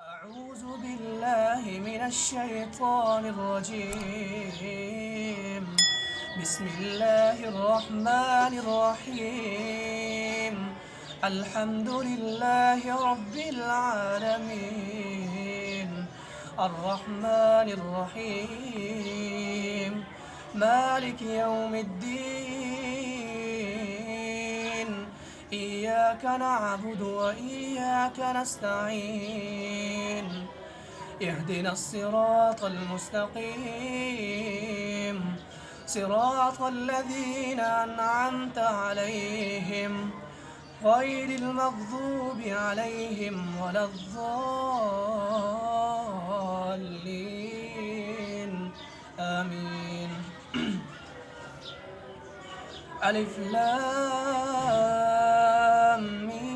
أعوذ بالله من الشيطان الرجيم. بسم الله الرحمن الرحيم. الحمد لله رب العالمين، الرحمن الرحيم، مالك يوم الدين. إياك نعبد وإياك نستعين. اهدنا الصراط المستقيم، صراط الذين أنعمت عليهم غير المغضوب عليهم ولا الضالين. آمين. ألف لام ميم.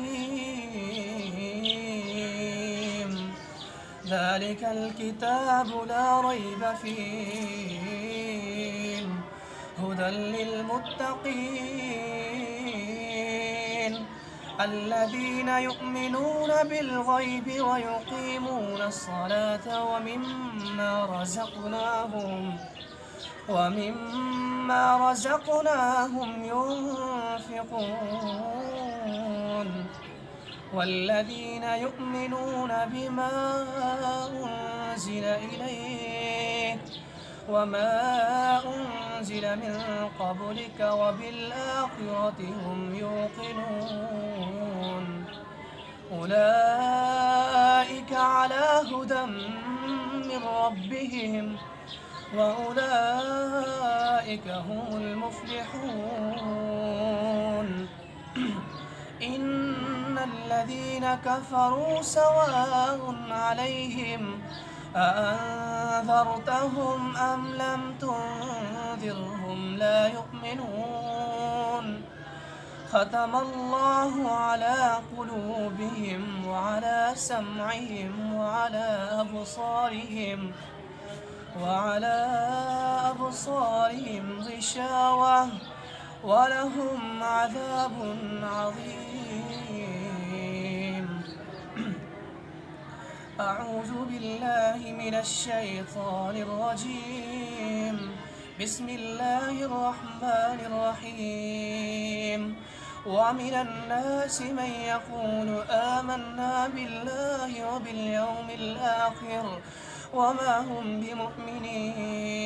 ذلك الكتاب لا ريب فيه، هدى للمتقين الذين يؤمنون بالغيب ويقيمون الصلاة ومما رزقناهم ينفقون. والذين يؤمنون بما أنزل إليك وما أنزل من قبلك وبالآخرة هم يوقنون. أولئك على هدى من ربهم وأولئك هم المفلحون. إن الذين كفروا سواء عليهم أأنذرتهم أم لم تنذرهم لا يؤمنون. ختم الله على قلوبهم وعلى سمعهم وعلى أبصارهم غشاوة ولهم عذاب عظيم. أعوذ بالله من الشيطان الرجيم. بسم الله الرحمن الرحيم. ومن الناس من يقول آمنا بالله وباليوم الآخر وما هم بمؤمنين،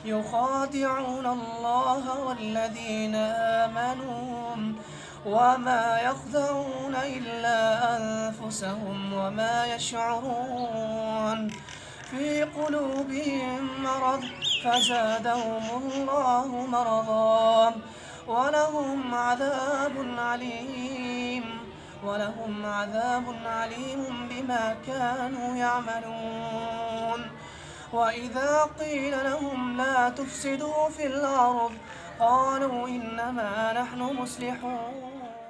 يخادعون الله والذين آمنوا وما يخدعون إلا أنفسهم وما يشعرون. في قلوبهم مرض فزادهم الله مرضا ولهم عذاب عليم بما كانوا يعملون. وإذا قيل لهم لا تفسدوا في الأرض قالوا إنما نحن مصلحون.